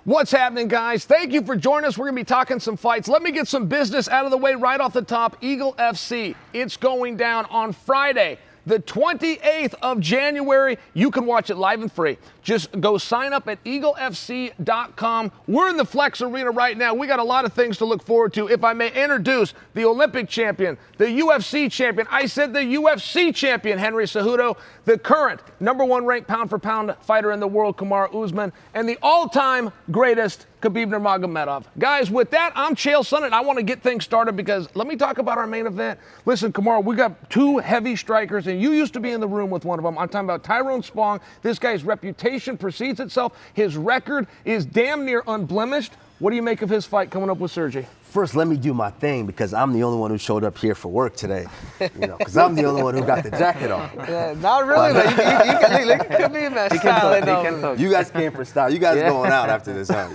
What's happening, guys? Thank you for joining us. We're going to be talking some fights. Let me get some business out of the way right off the top. Eagle FC, it's going down on Friday, the 28th of January. You can watch it live and free. Just go sign up at eaglefc.com. We're in the Flex Arena right now. We got a lot of things to look forward to. If I may introduce the Olympic champion, the UFC champion, I said the UFC champion, Henry Cejudo, the current #1 ranked pound-for-pound fighter in the world, Kamaru Usman, and the all-time greatest, Khabib Nurmagomedov. Guys, with that, I'm Chael Sonnen. I want to get things started because let me talk about our main event. Listen, Kamaru, we got two heavy strikers, and you used to be in the room with one of them. I'm talking about Tyrone Spong. This guy's reputation precedes itself. His record is damn near unblemished. What do you make of his fight coming up with Sergei? First, let me do my thing because I'm the only one who showed up here for work today. You know, because I'm the only one who got the jacket on. Yeah, not really. But you can look at me, man. You guys came for style. You guys going out after this, huh?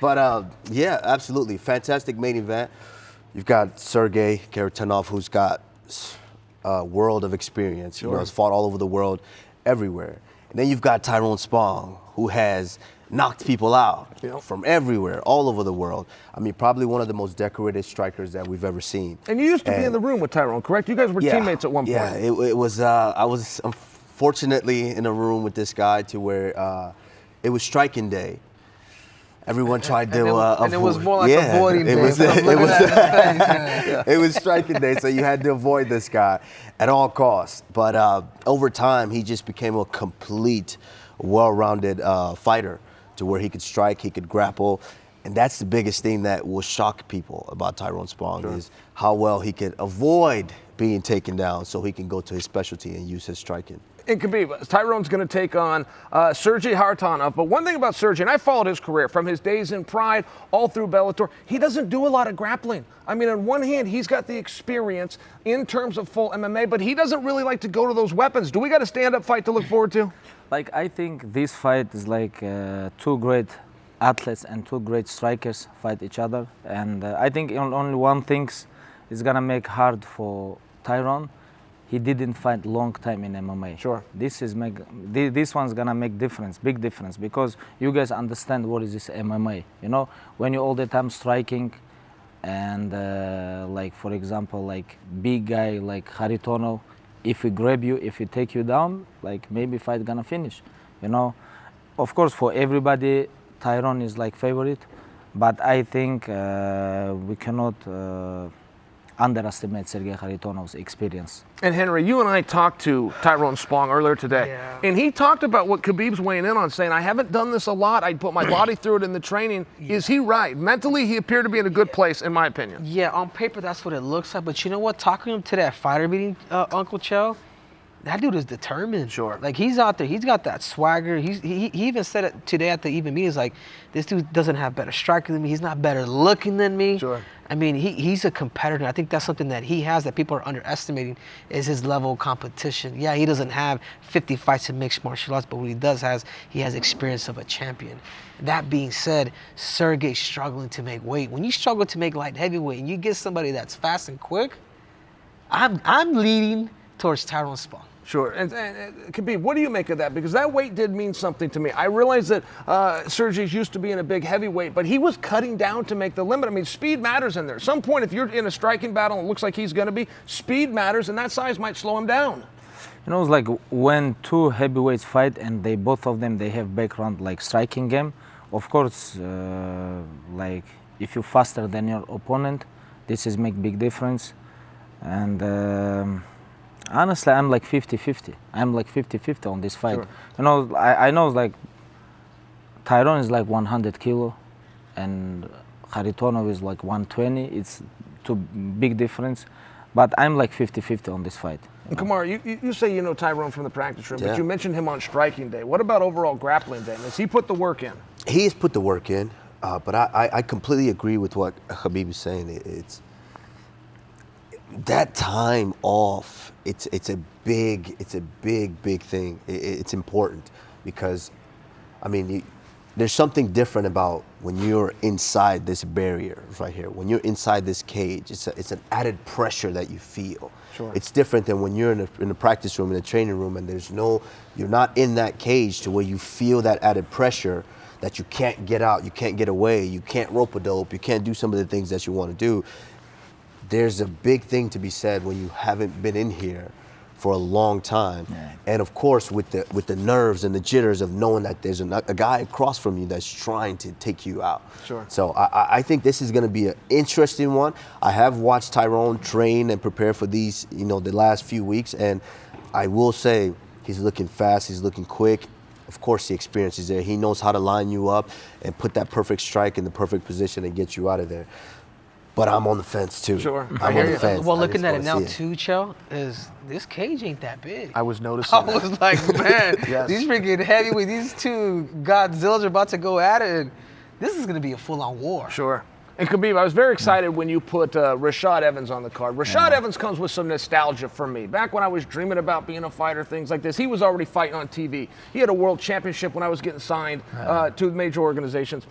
But yeah, absolutely, fantastic main event. You've got Sergei Kharitonov, who's got a world of experience. Sure. You know, has fought all over the world, everywhere. And then you've got Tyrone Spong, who has knocked people out from everywhere, all over the world. I mean, probably one of the most decorated strikers that we've ever seen. And you used to be in the room with Tyrone, correct? You guys were teammates at one point. Yeah, it was. I was unfortunately in a room with this guy to where it was striking day. Everyone tried to avoid. And it was more like avoiding day. It was striking day, so you had to avoid this guy at all costs. But over time, he just became a complete, well-rounded fighter to where he could strike, he could grapple. And that's the biggest thing that will shock people about Tyrone Spong is how well he could avoid being taken down so he can go to his specialty and use his striking. And Khabib, Tyrone's going to take on Sergei Kharitonov. But one thing about Sergei, and I followed his career from his days in Pride all through Bellator, he doesn't do a lot of grappling. I mean, on one hand, he's got the experience in terms of full MMA, but he doesn't really like to go to those weapons. Do we got a stand-up fight to look forward to? Like, I think this fight is like two great athletes and two great strikers fight each other. And I think only one thing is going to make hard for Tyrone. He didn't fight long time in MMA. Sure. This one's gonna make difference, big difference, because you guys understand what is this MMA. You know, when you all the time striking, and like for example, like big guy like Kharitonov, if he grab you, if he take you down, like maybe fight gonna finish. You know, of course for everybody, Tyrone is like favorite, but I think we cannot underestimate Sergei Kharitonov's experience. And Henry, you and I talked to Tyrone Spong earlier today, and he talked about what Khabib's weighing in on, saying, I haven't done this a lot, I put my body through it in the training. Is he right? Mentally, he appeared to be in a good place, in my opinion. Yeah, on paper, that's what it looks like. But you know what? Talking to him to that fighter meeting, Uncle Chael, that dude is determined. Sure. Like, he's out there. He's got that swagger. He even said it today at the even meetings, like, this dude doesn't have better striking than me. He's not better looking than me. Sure. I mean, he's a competitor. I think that's something that he has that people are underestimating is his level of competition. Yeah, he doesn't have 50 fights in mixed martial arts, but what he does he has experience of a champion. That being said, Sergei's struggling to make weight. When you struggle to make light heavyweight and you get somebody that's fast and quick, I'm leaning towards Tyrone Spong. Sure. And Khabib, what do you make of that? Because that weight did mean something to me. I realize that Sergei's used to being a big heavyweight, but he was cutting down to make the limit. I mean, speed matters in there. At some point, if you're in a striking battle, and it looks like he's going to be, speed matters, and that size might slow him down. You know, it's like when two heavyweights fight and both of them have background like striking game. Of course, like if you're faster than your opponent, this is make big difference. And honestly, I'm like 50-50. I'm like 50-50 on this fight. Sure. You know, I know like Tyrone is like 100 kilo and Kharitonov is like 120. It's too big difference. But I'm like 50-50 on this fight. And Kamaru, you say you know Tyrone from the practice room, but you mentioned him on striking day. What about overall grappling day? Has he put the work in? He has put the work in, but I completely agree with what Khabib is saying. It's that time off. It's a big thing. It's important because, I mean, there's something different about when you're inside this barrier right here. When you're inside this cage, it's an added pressure that you feel. Sure. It's different than when you're in a practice room, in a training room, and you're not in that cage to where you feel that added pressure that you can't get out, you can't get away, you can't rope-a-dope, you can't do some of the things that you want to do. There's a big thing to be said when you haven't been in here for a long time. Yeah. And of course, with the nerves and the jitters of knowing that there's a guy across from you that's trying to take you out. Sure. So I think this is going to be an interesting one. I have watched Tyrone train and prepare for these, the last few weeks, and I will say he's looking fast, he's looking quick. Of course, the experience is there. He knows how to line you up and put that perfect strike in the perfect position and get you out of there. But I'm on the fence too. Sure. I'm on the fence. Well, I looking just at it wanna now see too, Chael, is this cage ain't that big. I was noticing. I was like, man, Yes. these freaking heavyweight, these two Godzillas are about to go at it. And this is going to be a full-on war. Sure. And Khabib, I was very excited when you put Rashad Evans on the card. Rashad Evans comes with some nostalgia for me. Back when I was dreaming about being a fighter, things like this, he was already fighting on TV. He had a world championship when I was getting signed to major organizations.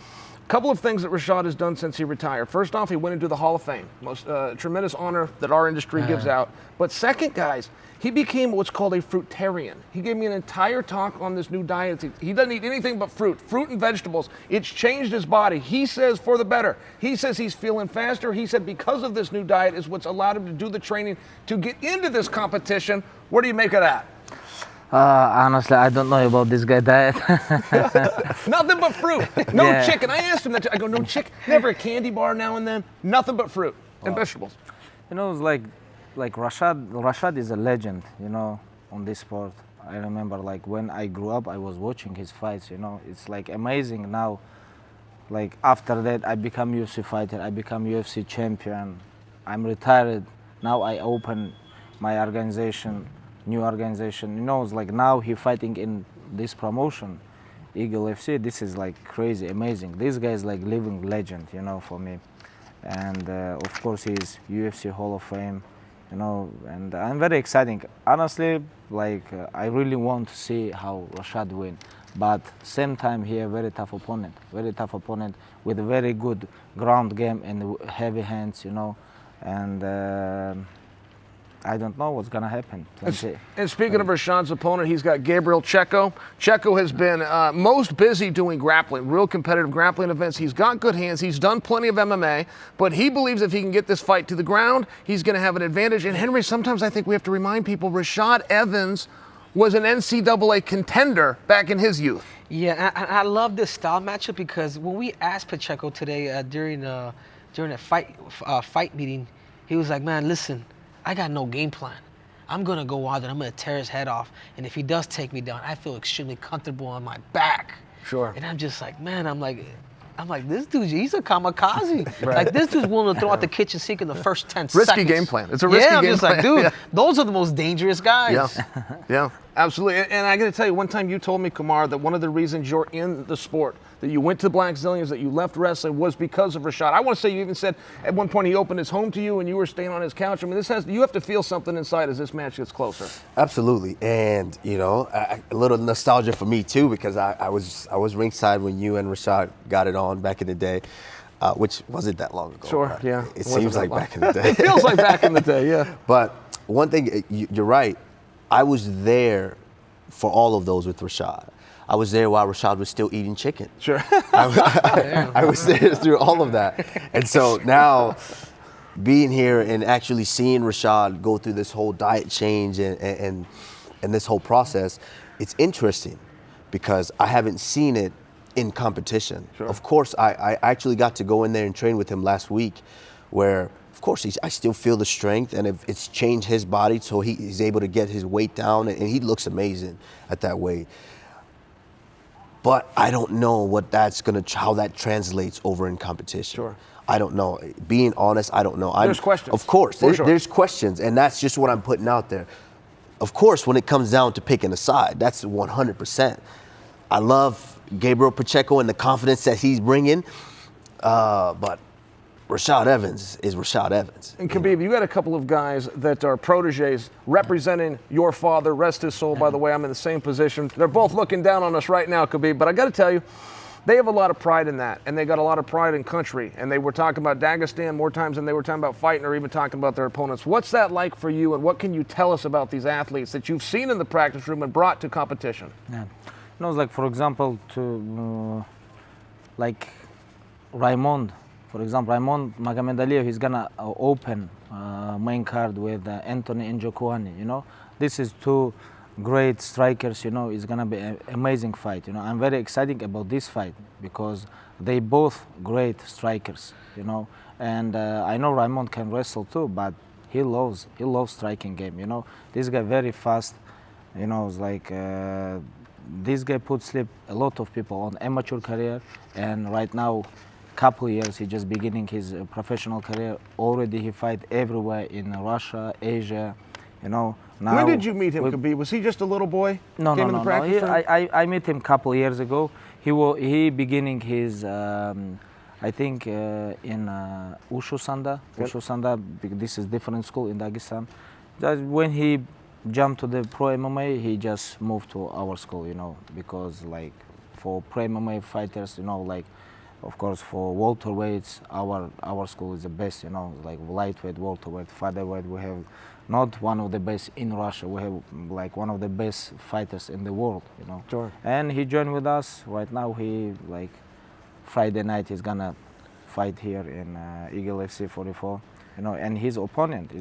Couple of things that Rashad has done since he retired. First off, he went into the Hall of Fame. Most tremendous honor that our industry gives out. But second, guys, he became what's called a fruitarian. He gave me an entire talk on this new diet. He doesn't eat anything but fruit and vegetables. It's changed his body. He says for the better. He says he's feeling faster. He said because of this new diet is what's allowed him to do the training to get into this competition. What do you make of that? Honestly, I don't know about this guy diet. Nothing but fruit. No Yeah. chicken. I asked him that. I go, no chicken. Never a candy bar now and then. Nothing but fruit and vegetables. It's like Rashad is a legend, on this sport. I remember like when I grew up, I was watching his fights, It's like amazing now. Like after that, I become UFC fighter, I become UFC champion. I'm retired. Now I open my organization, new organization. It's like now he fighting in this promotion, Eagle FC. This is like crazy, amazing. This guy is like living legend, for me. And of course he's UFC Hall of Fame, and I'm very exciting. Honestly, I really want to see how Rashad win. But same time he a very tough opponent with a very good ground game and heavy hands, and I don't know what's gonna happen. And speaking of Rashad's opponent, he's got Gabriel Checco. Checco has been most busy doing grappling, real competitive grappling events. He's got good hands. He's done plenty of MMA, but he believes if he can get this fight to the ground, he's going to have an advantage. And Henry, sometimes I think we have to remind people Rashad Evans was an NCAA contender back in his youth. Yeah, and I love this style matchup because when we asked Pacheco today during a fight meeting, he was like, man, listen, I got no game plan. I'm going to go out and I'm going to tear his head off. And if he does take me down, I feel extremely comfortable on my back. Sure. And I'm just like, man, I'm like, this dude, he's a kamikaze. Right. Like, this dude's willing to throw out the kitchen sink in the first 10 seconds. Risky game plan. It's a risky game plan. Yeah, I'm just like, dude, those are the most dangerous guys. Yeah, absolutely. And I got to tell you, one time you told me, Kamaru, that one of the reasons you're in the sport, that you went to Black Zillions, that you left wrestling, was because of Rashad. I want to say you even said at one point he opened his home to you and you were staying on his couch. I mean, you have to feel something inside as this match gets closer. Absolutely, and a little nostalgia for me too because I was ringside when you and Rashad got it on back in the day, which wasn't that long ago. Sure, yeah. It seems like back in the day. It feels like back in the day, yeah. But one thing, you're right. I was there for all of those with Rashad. I was there while Rashad was still eating chicken. Sure. I was there through all of that. And so now being here and actually seeing Rashad go through this whole diet change and this whole process, it's interesting because I haven't seen it in competition. Sure. Of course, I actually got to go in there and train with him last week where, of course, I still feel the strength and it's changed his body so he's able to get his weight down and he looks amazing at that weight. But I don't know how that translates over in competition. Sure. I don't know. Being honest, I don't know. There's questions. Of course, For sure. There's questions, and that's just what I'm putting out there. Of course, when it comes down to picking a side, that's 100%. I love Gabriel Checco and the confidence that he's bringing, but Rashad Evans is Rashad Evans. And Khabib, you got a couple of guys that are proteges representing your father. Rest his soul, by the way. I'm in the same position. They're both looking down on us right now, Khabib. But I got to tell you, they have a lot of pride in that. And they got a lot of pride in country. And they were talking about Dagestan more times than they were talking about fighting or even talking about their opponents. What's that like for you? And what can you tell us about these athletes that you've seen in the practice room and brought to competition? Yeah. It's like, for example, like Raymond, for example, Raymond Magomedov, he's gonna open main card with Anthony Njokuani. You know, this is two great strikers. You know, it's gonna be an amazing fight. You know, I'm very excited about this fight because they both great strikers. You know, and I know Raymond can wrestle too, but he loves striking game. You know, this guy very fast. You know, it's like this guy put sleep a lot of people on amateur career, and right now, couple years he just beginning his professional career. Already he fight everywhere in Russia, Asia. You know. Now, when did you meet him, Khabib? Was he just a little boy? No. I met him couple years ago. He beginning his I think in Ushu Sanda. Yep. Ushu Sanda, this is different school in Dagestan. Just when he jumped to the pro MMA, he just moved to our school, you know, because like for pro MMA fighters, you know, like of course for welterweights, our school is the best, you know, like lightweight, welterweight, featherweight. We have not one of the best in Russia. We have like one of the best fighters in the world, you know. Sure. And he joined with us. Right now he like Friday night he's gonna fight here in Eagle FC 44. You know, and his opponent,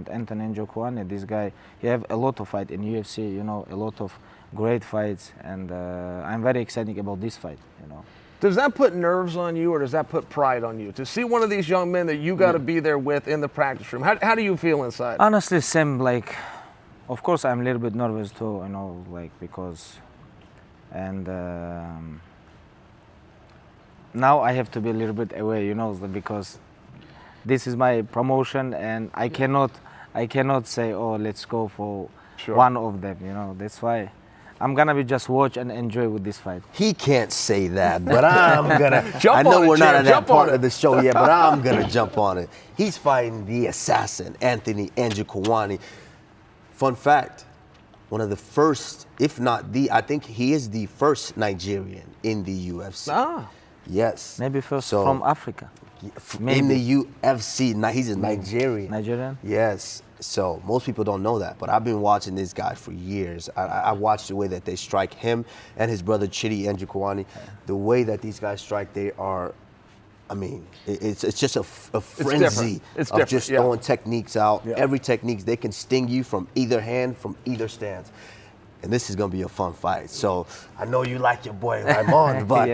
Anthony Njokuani, this guy, he have a lot of fight in UFC, you know, a lot of great fights, and I'm very excited about this fight, you know. Does that put nerves on you, or does that put pride on you? To see one of these young men that you got to be there with in the practice room, how do you feel inside? Honestly, same, like, of course I'm a little bit nervous too, you know, like, because, and now I have to be a little bit away, you know, because this is my promotion, and I cannot say, oh, let's go for one of them, you know. That's why I'm gonna be just watch and enjoy with this fight. He can't say that, but I'm gonna jump I know on it, we're not at that jump part on of the show yet, but I'm gonna jump on it. He's fighting the assassin, Anthony Njokuani. Fun fact, one of the first, if not the, I think he is the first Nigerian in the UFC. Ah. Yes. Maybe first from Africa. Maybe. In the UFC, he's a Nigerian. Nigerian? Yes. So most people don't know that, but I've been watching this guy for years. I watched the way that they strike, him and his brother Chidi Njokuani. The way that these guys strike, they are, I mean, it's just a frenzy of just throwing techniques out. Yeah. Every technique, they can sting you from either hand, from either stance. And this is gonna be a fun fight. So I know you like your boy Raymond, but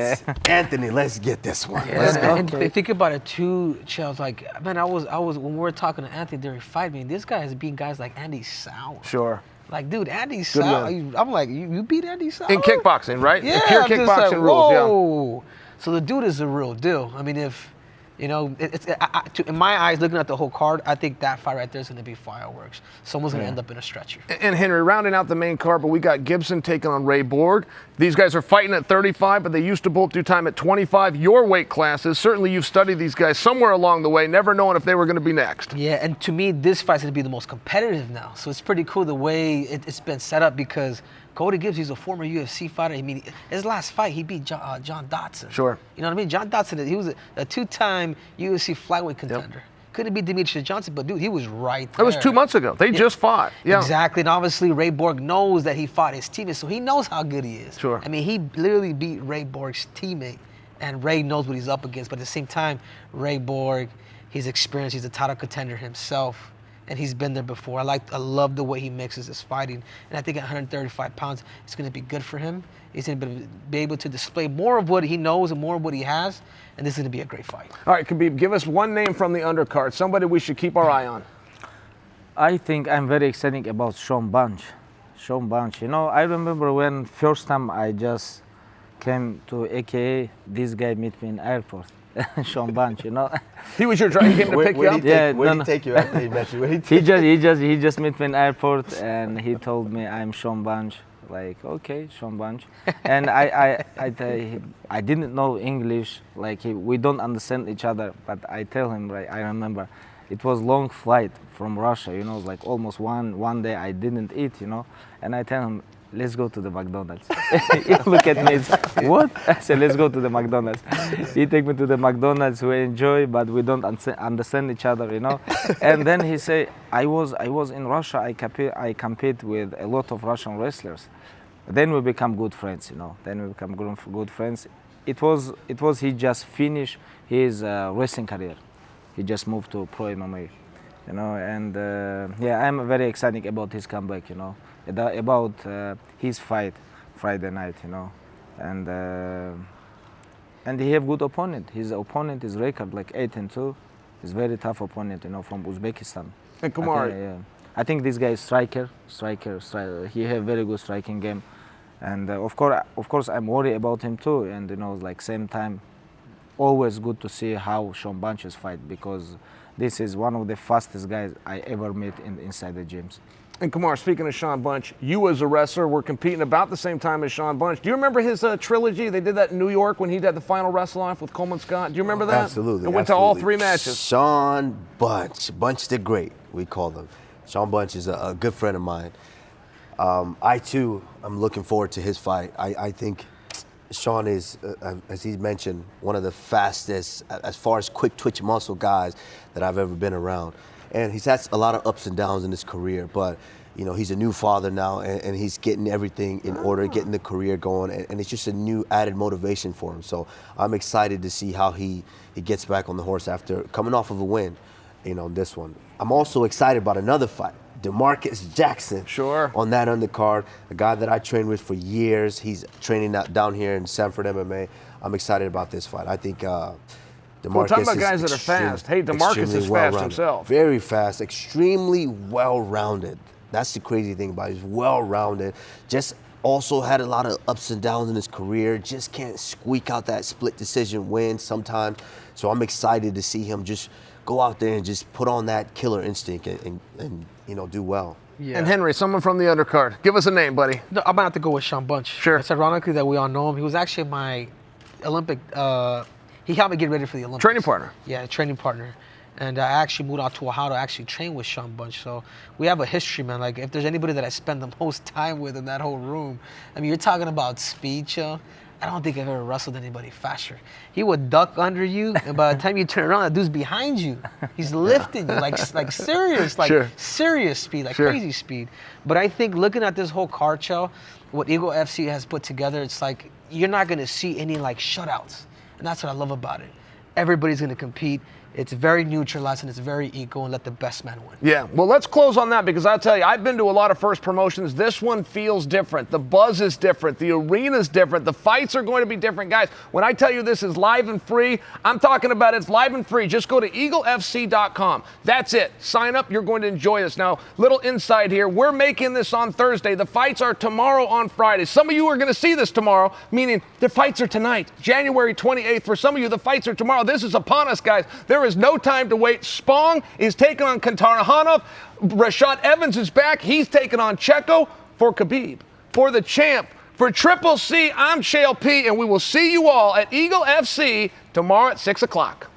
Anthony, let's get this one. Yeah, and think about it too, Chael. Like, man, I was when we were talking to Anthony during fight, man, this guy has beaten guys like Andy Sauer. Sure. Like, dude, Andy Sauer. I'm like, you beat Andy Sauer in kickboxing, right? Yeah, Pure kickboxing like, rules. whoa. Yeah. So the dude is a real deal. I mean, if you know, in my eyes, looking at the whole card, I think that fight right there is going to be fireworks. Someone's going to end up in a stretcher. And Henry, rounding out the main card, but we got Gibson taking on Ray Borg. These guys are fighting at 35, but they used to both do time at 25. Your weight classes, certainly you've studied these guys somewhere along the way, never knowing if they were going to be next. Yeah, and to me, this fight's going to be the most competitive now. So it's pretty cool the way it's been set up, because Cody Gibbs, he's a former UFC fighter. I mean, his last fight, he beat John Dodson. Sure. You know what I mean? John Dodson, he was a two-time UFC flyweight contender. Yep. Couldn't beat Demetrius Johnson, but dude, he was right there. That was 2 months ago. They just fought. Yeah. Exactly, and obviously Ray Borg knows that he fought his teammate, so he knows how good he is. Sure. I mean, he literally beat Ray Borg's teammate, and Ray knows what he's up against, but at the same time, Ray Borg, he's experienced, he's a title contender himself, and he's been there before. I love the way he mixes his fighting, and I think at 135 pounds, it's going to be good for him. He's going to be able to display more of what he knows and more of what he has, and this is going to be a great fight. All right, Khabib, give us one name from the undercard, somebody we should keep our eye on. I think I'm very excited about Sean Bunch. Sean Bunch, you know, I remember when first time I just came to AKA, this guy met me in airport. Sean Bunch, you know. He was your driver. He came to pick you up. Where did he take you after he met you? He just met me in airport, and he told me I'm Sean Bunch. Like, okay, Sean Bunch. And I didn't know English. Like, we don't understand each other. But I tell him, right, I remember, it was long flight from Russia. You know, like almost one day I didn't eat. You know, and I tell him, let's go to the McDonald's. He look at me, what? I said, let's go to the McDonald's. He take me to the McDonald's, we enjoy, but we don't understand each other, you know. And then he say, I was in Russia, I compete with a lot of Russian wrestlers. Then we become good friends, you know. Then we become good friends. it was he just finished his wrestling career. He just moved to pro MMA, you know, and yeah, I'm very excited about his comeback, you know, about his fight Friday night, you know, and he have good opponent. His opponent is record like 8-2. He's very tough opponent, you know, from Uzbekistan. And Kamaru, I think this guy is striker. He have very good striking game, and of course, I'm worried about him too. And you know, like same time, always good to see how Sean Bunches fight, because this is one of the fastest guys I ever met inside the gyms. And Kamaru, speaking of Sean Bunch, you as a wrestler were competing about the same time as Sean Bunch. Do you remember his trilogy? They did that in New York when he did the final wrestle-off with Coleman Scott. Do you remember that? Absolutely. And went to all 3 matches. Sean Bunch the Great, we call him. Sean Bunch is a good friend of mine. I too am looking forward to his fight. I think Sean is, as he mentioned, one of the fastest, as far as quick twitch muscle guys that I've ever been around. And he's had a lot of ups and downs in his career, but you know, he's a new father now, and he's getting everything in order, getting the career going, and it's just a new added motivation for him. So I'm excited to see how he gets back on the horse after coming off of a win, you know, this one. I'm also excited about another fight, DeMarcus Jackson. Sure. On that undercard, a guy that I trained with for years. He's training down here in Sanford MMA. I'm excited about this fight. I think DeMarcus We're talking about guys is that are fast. Hey, DeMarcus is fast himself. Very fast, extremely well-rounded. That's the crazy thing about it. He's well-rounded. Just also had a lot of ups and downs in his career. Just can't squeak out that split decision win sometimes. So I'm excited to see him just go out there and just put on that killer instinct and you know, do well. Yeah. And Henry, someone from the undercard. Give us a name, buddy. No, I'm gonna have to go with Sean Bunch. Sure. It's ironically that we all know him. He was actually my Olympic. He helped me get ready for the Olympics. Training partner. Yeah, training partner. And I actually moved out to Ohio to actually train with Sean Bunch. So we have a history, man. Like, if there's anybody that I spend the most time with in that whole room, I mean, you're talking about speed, Chael. I don't think I've ever wrestled anybody faster. He would duck under you, and by the time you turn around, that dude's behind you. He's lifting you, like serious, like Sure. serious speed, like Sure. crazy speed. But I think looking at this whole card, Chael, what Eagle FC has put together, it's like you're not gonna see any like shutouts. And that's what I love about it. Everybody's going to compete. It's very neutralized and it's very equal, and let the best man win. Yeah, well, let's close on that, because I'll tell you, I've been to a lot of first promotions. This one feels different. The buzz is different. The arena's different. The fights are going to be different. Guys, when I tell you this is live and free, I'm talking about it's live and free. Just go to eaglefc.com. That's it. Sign up. You're going to enjoy this. Now, little insight here. We're making this on Thursday. The fights are tomorrow on Friday. Some of you are going to see this tomorrow, meaning the fights are tonight, January 28th. For some of you, the fights are tomorrow. This is upon us, guys. There is no time to wait. Spong is taking on Kharitonov. Rashad Evans is back. He's taking on Checco for Khabib. For the champ, for Triple C, I'm Chael P, and we will see you all at Eagle FC tomorrow at 6 o'clock.